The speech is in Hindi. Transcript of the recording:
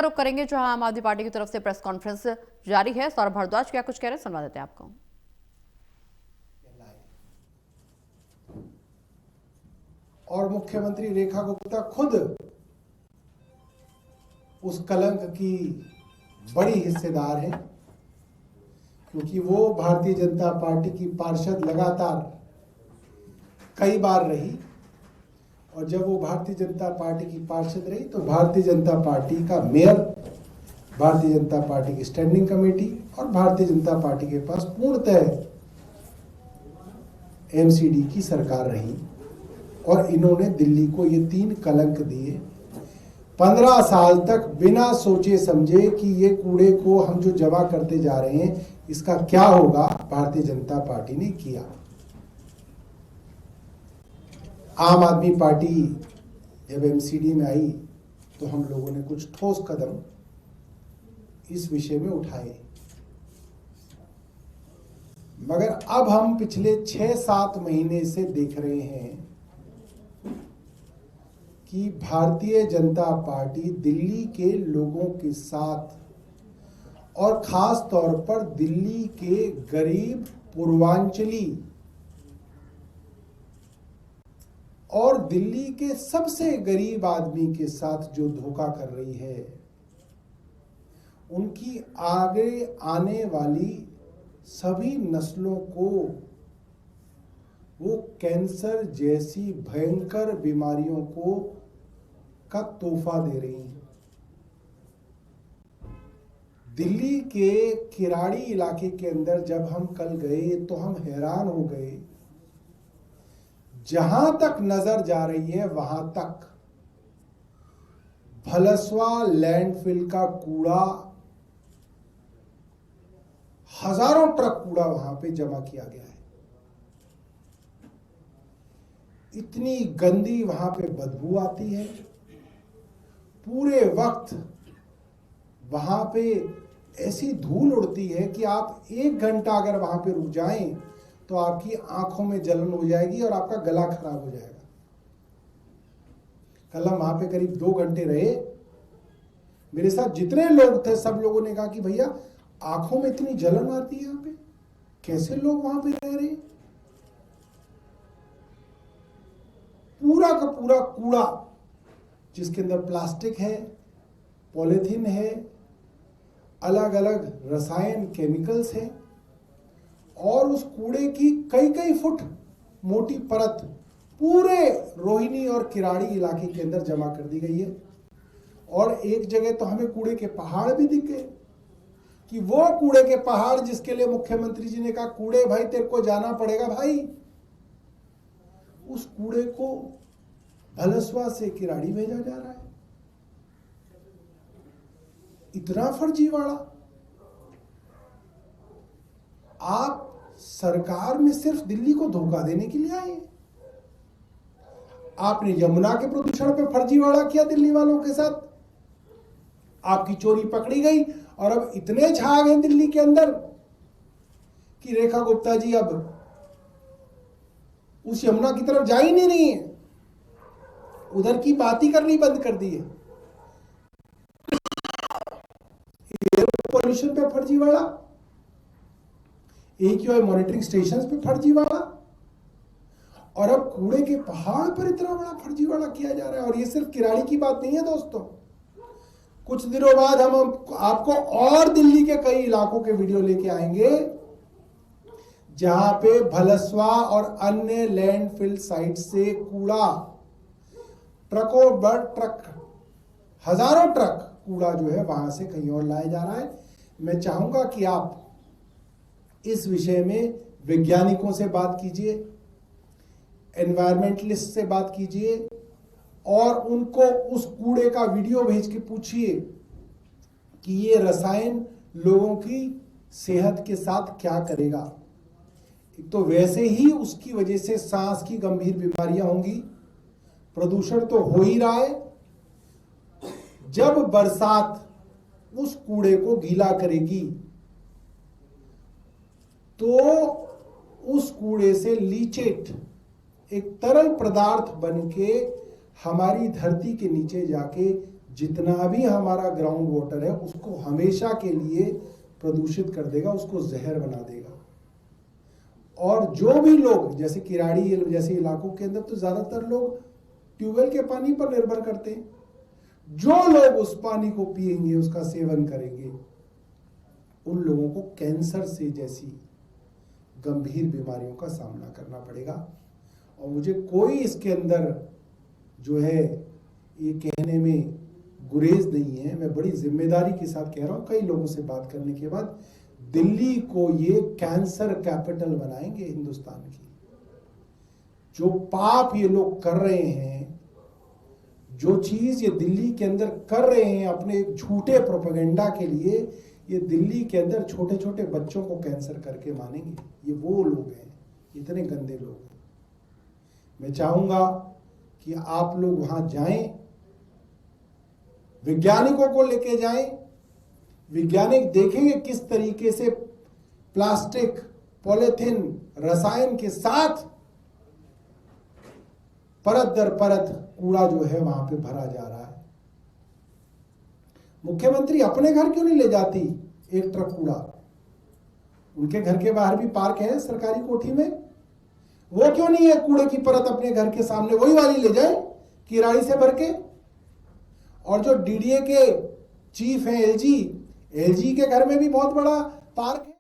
रुख करेंगे जहां आम आदमी पार्टी की तरफ से प्रेस कॉन्फ्रेंस जारी है। सौरभ भारद्वाज क्या कुछ कह रहे हैं, सुनवा देते हैं आपको। और मुख्यमंत्री रेखा गुप्ता खुद उस कलंक की बड़ी हिस्सेदार है, क्योंकि वो भारतीय जनता पार्टी की पार्षद लगातार कई बार रही, और जब वो भारतीय जनता पार्टी की पार्षद रही तो भारतीय जनता पार्टी का मेयर, भारतीय जनता पार्टी की स्टैंडिंग कमेटी और भारतीय जनता पार्टी के पास पूर्णतः एमसीडी की सरकार रही, और इन्होंने दिल्ली को ये 3 कलंक दिए। 15 साल तक बिना सोचे समझे कि ये कूड़े को हम जो जमा करते जा रहे हैं इसका क्या होगा, भारतीय जनता पार्टी ने किया। आम आदमी पार्टी जब एमसीडी में आई तो हम लोगों ने कुछ ठोस कदम इस विषय में उठाए, मगर अब हम पिछले 6-7 महीने से देख रहे हैं कि भारतीय जनता पार्टी दिल्ली के लोगों के साथ और खास तौर पर दिल्ली के गरीब पूर्वांचली और दिल्ली के सबसे गरीब आदमी के साथ जो धोखा कर रही है, उनकी आगे आने वाली सभी नस्लों को वो कैंसर जैसी भयंकर बीमारियों को का तोहफा दे रही है। दिल्ली के किराड़ी इलाके के अंदर जब हम कल गए तो हम हैरान हो गए, जहां तक नजर जा रही है वहां तक भलसवा लैंडफिल का कूड़ा, हजारों ट्रक कूड़ा वहां पे जमा किया गया है। इतनी गंदी वहां पे बदबू आती है, पूरे वक्त वहां पे ऐसी धूल उड़ती है कि आप 1 घंटा अगर वहां पे रुक जाएं तो आपकी आंखों में जलन हो जाएगी और आपका गला खराब हो जाएगा। कल हम वहां पे करीब 2 घंटे रहे, मेरे साथ जितने लोग थे सब लोगों ने कहा कि भैया आंखों में इतनी जलन आती है, यहाँ पे कैसे लोग वहां पे रह रहे हैं। पूरा का पूरा कूड़ा जिसके अंदर प्लास्टिक है, पॉलीथीन है, अलग अलग रसायन केमिकल्स हैं, और उस कूड़े की कई फुट मोटी परत पूरे रोहिणी और किराड़ी इलाके के अंदर जमा कर दी गई है। और एक जगह तो हमें कूड़े के पहाड़ भी दिख गए, कि वो कूड़े के पहाड़ जिसके लिए मुख्यमंत्री जी ने कहा कूड़े भाई तेरे को जाना पड़ेगा भाई, उस कूड़े को भलसवा से किराड़ी भेजा जा रहा है। इतना फर्जीवाड़ा। आप सरकार में सिर्फ दिल्ली को धोखा देने के लिए आए। आपने यमुना के प्रदूषण पे फर्जीवाड़ा किया दिल्ली वालों के साथ, आपकी चोरी पकड़ी गई, और अब इतने झाग हैं दिल्ली के अंदर कि रेखा गुप्ता जी अब उस यमुना की तरफ जा ही नहीं रही है, उधर की बात ही करनी बंद कर दी है। एयर पोल्यूशन पे फर्जीवाड़ा, AQI मॉनिटरिंग स्टेशंस पे फर्जीवाड़ा, और अब कूड़े के पहाड़ पर इतना बड़ा फर्जीवाड़ा किया जा रहा है। और ये सिर्फ किराड़ी की बात नहीं है दोस्तों, कुछ दिनों बाद हम आपको और दिल्ली के कई इलाकों के वीडियो लेके आएंगे जहां पे भलसवा और अन्य लैंडफिल साइट से कूड़ा, ट्रकों बड़ ट्रक, हजारों ट्रक कूड़ा जो है वहां से कहीं और लाया जा रहा है। मैं चाहूंगा कि आप इस विषय में वैज्ञानिकों से बात कीजिए, एनवायरमेंटलिस्ट से बात कीजिए, और उनको उस कूड़े का वीडियो भेज के पूछिए कि ये रसायन लोगों की सेहत के साथ क्या करेगा। एक तो वैसे ही उसकी वजह से सांस की गंभीर बीमारियां होंगी, प्रदूषण तो हो ही रहा है। जब बरसात उस कूड़े को गीला करेगी तो उस कूड़े से लीचेट, एक तरल पदार्थ बनके हमारी धरती के नीचे जाके जितना भी हमारा ग्राउंड वाटर है उसको हमेशा के लिए प्रदूषित कर देगा, उसको जहर बना देगा। और जो भी लोग, जैसे किराड़ी जैसे इलाकों के अंदर तो ज्यादातर लोग ट्यूबवेल के पानी पर निर्भर करते हैं, जो लोग उस पानी को पिएंगे, उसका सेवन करेंगे, उन लोगों को कैंसर से जैसी गंभीर बीमारियों का सामना करना पड़ेगा। और मुझे कोई इसके अंदर जो है ये कहने में गुरेज नहीं है, मैं बड़ी जिम्मेदारी के साथ कह रहा हूं, कई लोगों से बात करने के बाद, दिल्ली को ये कैंसर कैपिटल बनाएंगे हिंदुस्तान की। जो पाप ये लोग कर रहे हैं, जो चीज ये दिल्ली के अंदर कर रहे हैं अपने एक झूठे प्रोपेगेंडा के लिए, ये दिल्ली के अंदर छोटे छोटे बच्चों को कैंसर करके मानेंगे। ये वो लोग हैं, इतने गंदे लोग हैं। मैं चाहूंगा कि आप लोग वहां जाएं, वैज्ञानिकों को लेके जाएं, वैज्ञानिक देखेंगे किस तरीके से प्लास्टिक, पॉलीथिन, रसायन के साथ परत दर परत कूड़ा जो है वहां पे भरा जा रहा है। मुख्यमंत्री अपने घर क्यों नहीं ले जाती एक ट्रक कूड़ा? उनके घर के बाहर भी पार्क है सरकारी कोठी में, वो क्यों नहीं है कूड़े की परत अपने घर के सामने वही वाली ले जाए किराड़ी से भर के? और जो डीडीए के चीफ हैं एलजी के घर में भी बहुत बड़ा पार्क है।